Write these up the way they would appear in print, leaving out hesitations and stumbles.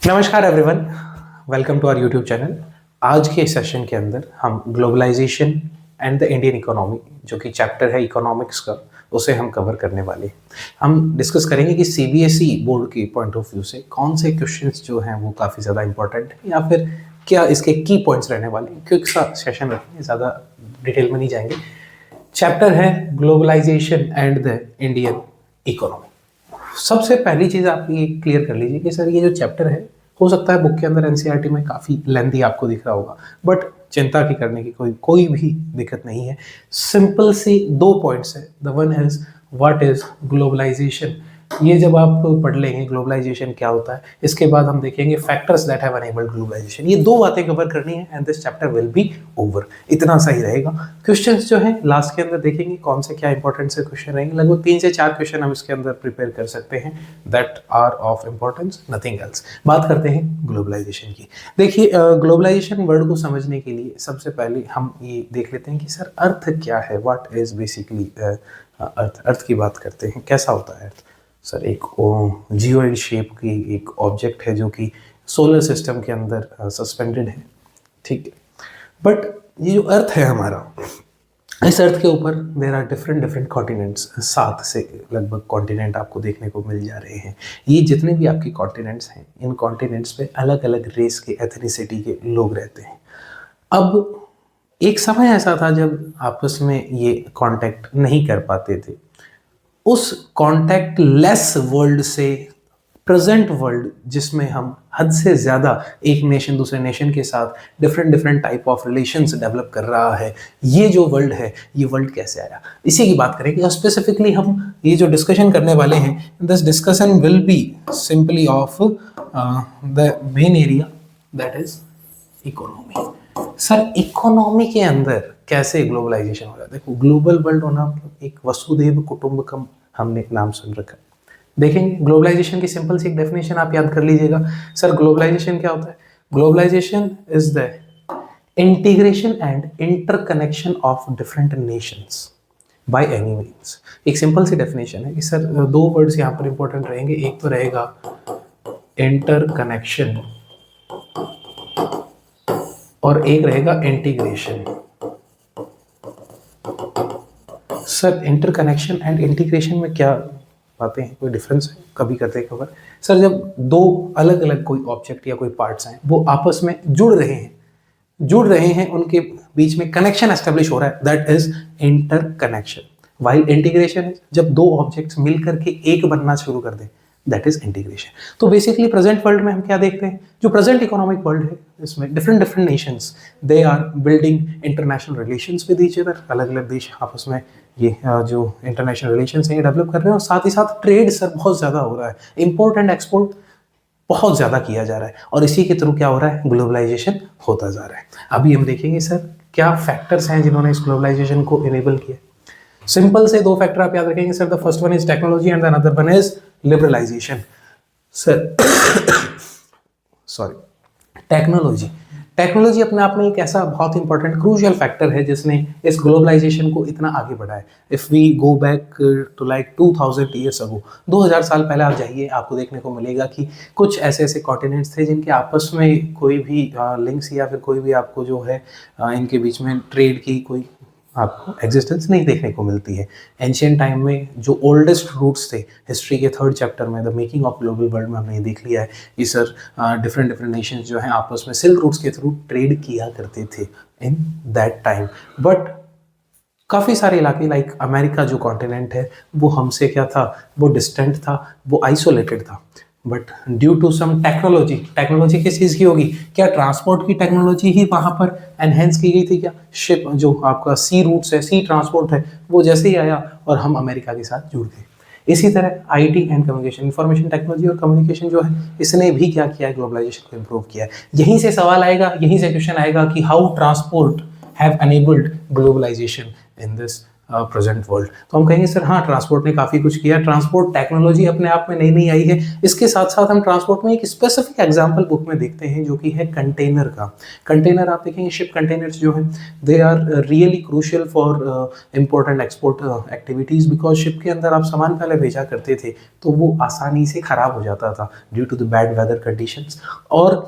नमस्कार everyone, welcome to our YouTube channel. आज के सेशन के अंदर हम globalisation and the Indian economy, जो कि चैप्टर है इकोनॉमिक्स का, उसे हम कवर करने वाले हैं। हम डिस्कस करेंगे कि सीबीएसई बोर्ड के पॉइंट ऑफ व्यू से कौन से क्वेश्चंस जो हैं वो काफ़ी ज़्यादा इंपॉर्टेंट हैं, या फिर क्या इसके की पॉइंट्स रहने वाले हैं। क्विक सा सेशन रखेंगे, ज़्यादा डिटेल में नहीं जाएंगे। चैप्टर है globalisation and the Indian economy. सबसे पहली चीज़ आप ये क्लियर कर लीजिए कि सर ये जो चैप्टर है, हो सकता है बुक के अंदर एनसीईआरटी में काफ़ी लेंथी आपको दिख रहा होगा, बट चिंता की करने की कोई भी दिक्कत नहीं है। सिंपल सी दो पॉइंट्स है। The one is what is globalisation. ये जब आप पढ़ लेंगे ग्लोबलाइजेशन क्या होता है, इसके बाद हम देखेंगे factors that have enabled globalisation. ये दो बातें कवर करनी है and this chapter will be over. इतना सही रहेगा। क्वेश्चंस जो है लास्ट के अंदर देखेंगे कौन से क्या इंपॉर्टेंट से क्वेश्चन रहेंगे। लगभग 3 से 4 क्वेश्चन हम इसके अंदर प्रिपेयर कर सकते हैं that are of importance, nothing else. बात करते हैं ग्लोबलाइजेशन की। देखिए, ग्लोबलाइजेशन वर्ड को समझने के लिए सबसे पहले हम ये देख लेते हैं कि सर अर्थ क्या है। व्हाट इज बेसिकली अर्थ की बात करते हैं। कैसा होता है अर्थ? सर एक जियोइड शेप की एक ऑब्जेक्ट है जो कि सोलर सिस्टम के अंदर सस्पेंडेड है, ठीक है। बट ये जो अर्थ है हमारा, इस अर्थ के ऊपर देर आर डिफरेंट कॉन्टिनेंट्स। 7 से लगभग कॉन्टिनेंट आपको देखने को मिल जा रहे हैं। ये जितने भी आपके कॉन्टिनेंट्स हैं, इन कॉन्टिनेंट्स पे अलग अलग रेस के, एथनिसिटी के लोग रहते हैं। अब एक समय ऐसा था जब आपस में ये कांटेक्ट नहीं कर पाते थे। उस कांटेक्ट लेस वर्ल्ड से प्रेजेंट वर्ल्ड, जिसमें हम हद से ज़्यादा एक नेशन दूसरे नेशन के साथ different type of relations develop कर रहा है, ये जो वर्ल्ड है, ये वर्ल्ड कैसे आया, इसी की बात करेंगे। और स्पेसिफिकली हम ये जो डिस्कशन करने वाले हैं, this discussion will be simply of the main area that is economy. Sir economy के अंदर कैसे ग्लोबलाइजेशन हो रहा है? देखो, ग्लोबल वर्ल्ड होना मतलब एक वसुधैव कुटुंबकम हमने नाम सुन रखा है। देखेंगे ग्लोबलाइजेशन की सिंपल सी एक डेफिनेशन आप याद कर लीजिएगा। सर ग्लोबलाइजेशन क्या होता है? Globalisation is the integration and interconnection of different nations by any means. एक सिंपल सी डेफिनेशन है कि सर दो वर्ड्स यहाँ पर इंपॉर्टेंट रहेंगे। एक तो रहेगा इंटरकनेक्शन और एक रहेगा integration. Sir interconnection and integration में क्या बातें हैं, कोई डिफरेंस है? कभी करते हैं कवर। सर जब दो अलग अलग कोई ऑब्जेक्ट या कोई पार्ट्स हैं, वो आपस में जुड़ रहे हैं, उनके बीच में कनेक्शन एस्टेब्लिश हो रहा है, that is interconnection. While integration जब दो ऑब्जेक्ट्स मिल करके एक बनना शुरू कर दें, दैट इज इंटीग्रेशन। तो बेसिकली प्रेजेंट वर्ल्ड में हम क्या देखते हैं, जो प्रेजेंट इकोनॉमिक वर्ल्ड है, इसमें different nations they are building international relations with each other. अलग अलग देश आपस में ये जो इंटरनेशनल रिलेशंस हैं ये डेवलप कर रहे हैं, और साथ ही साथ ट्रेड सर बहुत ज़्यादा हो रहा है। इंपोर्ट एंड एक्सपोर्ट बहुत ज़्यादा किया जा रहा है, और इसी के थ्रू क्या हो रहा है, ग्लोबलाइजेशन होता जा रहा है। अभी हम देखेंगे सर क्या फैक्टर्स हैं जिन्होंने इस ग्लोबलाइजेशन को इनेबल किया। सिंपल से 2 फैक्टर आप याद रखेंगे sir. The first one is technology and the another one is liberalisation. Sir sorry, technology अपने आप में एक ऐसा बहुत इंपॉर्टेंट क्रूशियल फैक्टर है जिसने इस ग्लोबलाइजेशन को इतना आगे बढ़ाया। If we go back to like 2000 years ago, 2000 साल पहले आप जाइए, आपको देखने को मिलेगा कि कुछ ऐसे कॉन्टिनेंट्स थे जिनके आपस में कोई भी लिंक्स या फिर कोई भी आपको जो है इनके बीच में ट्रेड की कोई आपको एग्जिस्टेंस नहीं देखने को मिलती है। एंशियंट टाइम में जो ओल्डेस्ट रूट्स थे, हिस्ट्री के 3rd चैप्टर में the making of global world में हमने ये देख लिया है कि सर डिफरेंट नेशंस जो हैं आपस में सिल्क रूट्स के थ्रू ट्रेड किया करते थे इन दैट टाइम। बट काफ़ी सारे इलाके लाइक अमेरिका जो कॉन्टिनेंट है, वो हमसे क्या था, वो डिस्टेंट था, वो आइसोलेटेड था। But due to some technology किस चीज़ की होगी, क्या ट्रांसपोर्ट की टेक्नोलॉजी ही वहाँ पर एनहेंस की गई थी क्या? शिप जो आपका सी रूट्स है, सी ट्रांसपोर्ट है, वो जैसे ही आया और हम अमेरिका के साथ जुड़ गए। इसी तरह IT and communication, information technology और कम्युनिकेशन जो है, इसने भी क्या किया है, ग्लोबलाइजेशन को इम्प्रूव किया है। यहीं से सवाल आएगा, यहीं से क्वेश्चन आएगा कि how transport have enabled globalisation in this present world. तो हम कहेंगे सर हाँ, ट्रांसपोर्ट ने काफ़ी कुछ किया, ट्रांसपोर्ट टेक्नोलॉजी अपने आप में नई नई आई है। इसके साथ साथ हम ट्रांसपोर्ट में एक स्पेसिफिक एग्जाम्पल बुक में देखते हैं जो कि है कंटेनर का। कंटेनर आप देखेंगे, शिप कंटेनर्स जो हैं they are really crucial for import and export activities, because ship के अंदर आप सामान पहले भेजा करते थे तो वो आसानी से ख़राब हो जाता था due to the bad weather conditions और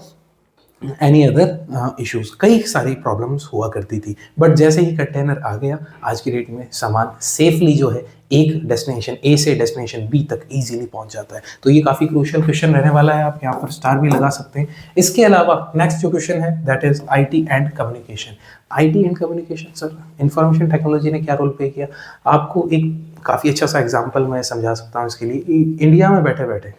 एनी अदर इश्यूज, कई सारी प्रॉब्लम्स हुआ करती थी। बट जैसे ही कंटेनर आ गया, आज की डेट में सामान सेफली जो है एक डेस्टिनेशन ए से डेस्टिनेशन बी तक इजीली पहुंच जाता है। तो ये काफ़ी क्रूशियल क्वेश्चन रहने वाला है, आप यहाँ पर स्टार भी लगा सकते हैं। इसके अलावा नेक्स्ट जो क्वेश्चन है that is IT and communication. IT and communication sir, information technology ने क्या रोल प्ले किया? आपको एक काफ़ी अच्छा सा एग्जाम्पल मैं समझा सकता हूँ इसके लिए। इंडिया में बैठे बैठे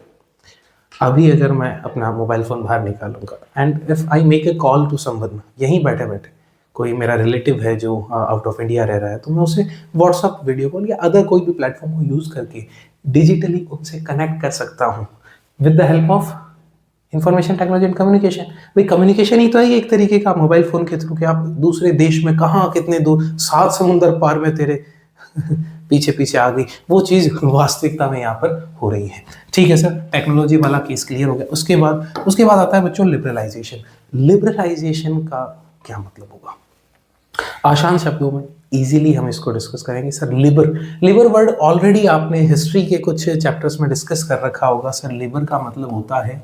अभी अगर मैं अपना मोबाइल फ़ोन बाहर निकालूंगा and if I make a call to someone, यहीं बैठे बैठे कोई मेरा रिलेटिव है जो आउट ऑफ इंडिया रह रहा है, तो मैं उसे व्हाट्सअप वीडियो कॉल या अदर कोई भी प्लेटफॉर्म को यूज़ करके डिजिटली उनसे कनेक्ट कर सकता हूँ with the help of information technology and communication. भाई कम्युनिकेशन ही तो है एक तरीके का मोबाइल फ़ोन के थ्रू कि आप दूसरे देश में कहाँ कितने दूर, 7 समुंदर पार में तेरे पीछे पीछे आ गई, वो चीज़ वास्तविकता में यहाँ पर हो रही है। ठीक है सर, टेक्नोलॉजी वाला केस क्लियर हो गया। उसके बाद आता है बच्चों लिबरलाइजेशन। लिबरलाइजेशन का क्या मतलब होगा? आसान शब्दों में इजीली हम इसको डिस्कस करेंगे। सर लिबर वर्ड ऑलरेडी आपने हिस्ट्री के कुछ चैप्टर्स में डिस्कस कर रखा होगा। सर लिबर का मतलब होता है,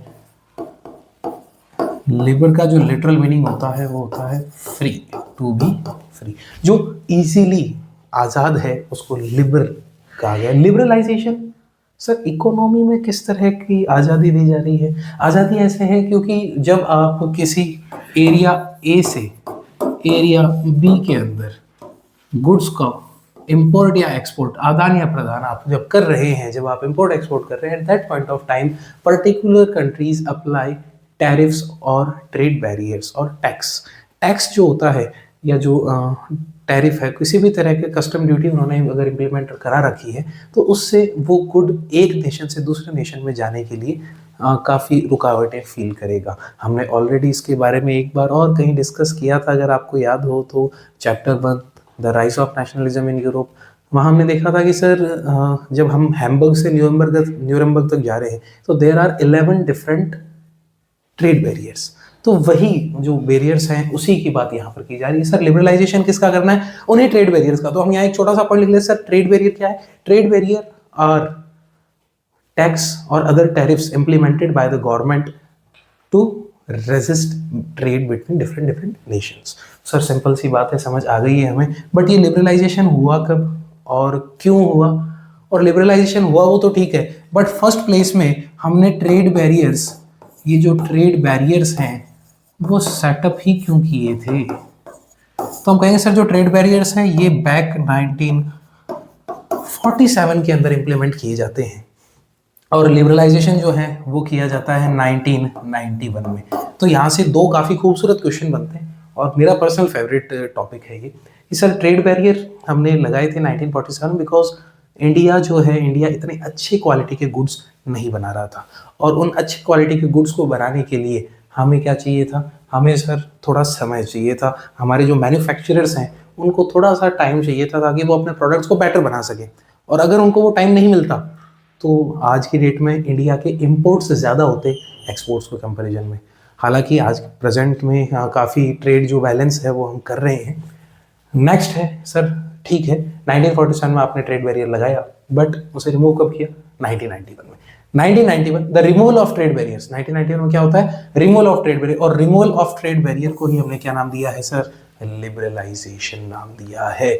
लिबर का जो लिटरल मीनिंग होता है वो होता है फ्री, टू बी फ्री। जो इजीली आज़ाद है उसको लिबर कहा गया। लिबरलाइजेशन सर इकोनॉमी में किस तरह की आज़ादी दी जा रही है? आज़ादी ऐसे है क्योंकि जब आप किसी एरिया ए से एरिया बी के अंदर गुड्स का इंपोर्ट या एक्सपोर्ट, आदान या प्रदान आप जब कर रहे हैं, जब आप इंपोर्ट एक्सपोर्ट कर रहे हैं, at that point of time particular countries apply tariffs और ट्रेड बैरियर्स और टैक्स। टैक्स जो होता है या जो टैरिफ है, किसी भी तरह के कस्टम ड्यूटी उन्होंने अगर इम्प्लीमेंट करा रखी है तो उससे वो गुड एक नेशन से दूसरे नेशन में जाने के लिए काफ़ी रुकावटें फील करेगा। हमने ऑलरेडी इसके बारे में एक बार और कहीं डिस्कस किया था, अगर आपको याद हो तो chapter 1 the rise of nationalism in Europe. वहाँ हमने देखा था कि सर जब हम हैम्बर्ग से न्यूरमबर्ग तक जा रहे हैं तो there are 11 different trade barriers. तो वही जो बैरियर्स हैं उसी की बात यहाँ पर की जा रही है। सर लिबरलाइजेशन किसका करना है? उन्हीं ट्रेड बैरियर्स का। तो हम यहाँ एक छोटा सा पॉइंट लिख लेते हैं। सर ट्रेड बैरियर क्या है? ट्रेड बैरियर आर टैक्स और other tariffs implemented by the government to resist trade between different nations. Sir simple सी बात है, समझ आ गई है हमें। बट ये लिबरलाइजेशन हुआ कब और क्यों हुआ? और लिबरलाइजेशन हुआ वो तो ठीक है, बट फर्स्ट प्लेस में हमने ट्रेड बैरियर्स, ये जो ट्रेड बैरियर्स हैं वो सेटअप ही क्यों किए थे? तो हम कहेंगे सर जो ट्रेड बैरियर्स हैं ये बैक 1947 के अंदर इंप्लीमेंट किए जाते हैं और लिबरलाइजेशन जो है वो किया जाता है 1991 में। तो यहाँ से दो काफ़ी खूबसूरत क्वेश्चन बनते हैं और मेरा पर्सनल फेवरेट टॉपिक है ये कि सर ट्रेड बैरियर हमने लगाए थे 1947 बिकॉज इंडिया जो है, इंडिया इतने अच्छी क्वालिटी के गुड्स नहीं बना रहा था और उन अच्छी क्वालिटी के गुड्स को बनाने के लिए हमें क्या चाहिए था? हमें सर थोड़ा समय चाहिए था। हमारे जो मैन्युफैक्चरर्स हैं उनको थोड़ा सा टाइम चाहिए था ताकि वो अपने प्रोडक्ट्स को बेटर बना सकें। और अगर उनको वो टाइम नहीं मिलता तो आज की डेट में इंडिया के इम्पोर्ट्स ज़्यादा होते एक्सपोर्ट्स के कंपैरिजन में। हालांकि आज प्रेजेंट में काफ़ी ट्रेड जो बैलेंस है वो हम कर रहे हैं। नेक्स्ट है सर, ठीक है 1947 में आपने ट्रेड बैरियर लगाया बट उसे रिमूव कब किया? 1991 में। 1991 the removal of trade barriers. 1991 में क्या होता है? Removal of trade barrier. और रिमूवल ऑफ ट्रेड बैरियर को ही हमने क्या नाम दिया है सर? लिबरलाइजेशन नाम दिया है।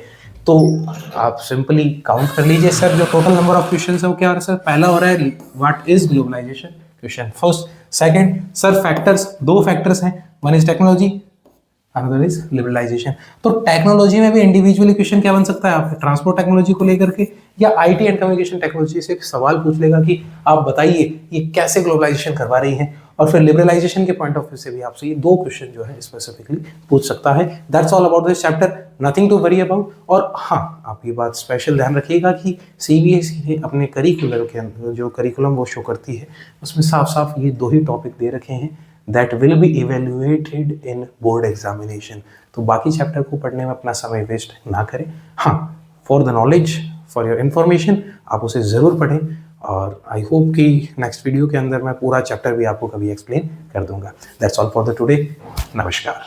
तो आप सिंपली काउंट कर लीजिए सर, जो टोटल नंबर ऑफ क्वेश्चन है वो क्या हो रहा है सर? पहला हो रहा है what is globalisation question first. Second sir factors, दो फैक्टर्स हैं, one is technology another is liberalisation. तो टेक्नोलॉजी में भी इंडिविजुअली क्वेश्चन क्या बन सकता है आपके? ट्रांसपोर्ट टेक्नोलॉजी को लेकर के या आईटी एंड कम्युनिकेशन टेक्नोलॉजी से एक सवाल पूछ लेगा कि आप बताइए ये कैसे ग्लोबलाइजेशन करवा रही है। और फिर लिबरलाइजेशन के पॉइंट ऑफ व्यू से भी आपसे ये दो क्वेश्चन जो है स्पेसिफिकली पूछ सकता है। That's all about this chapter, nothing to worry about. और हाँ, आप ये बात स्पेशल ध्यान रखिएगा कि सीबीएसई ने अपने करिकुलर के अंदर जो करिकुलम वो शो करती है उसमें साफ साफ ये दो ही टॉपिक दे रखे हैं that will be evaluated in board examination। तो बाकी चैप्टर को पढ़ने में अपना समय वेस्ट ना करें। हाँ, for the knowledge, for your information, आप उसे ज़रूर पढ़ें। और आई होप कि नेक्स्ट वीडियो के अंदर मैं पूरा चैप्टर भी आपको कभी एक्सप्लेन कर दूंगा। That's all for the today. नमस्कार।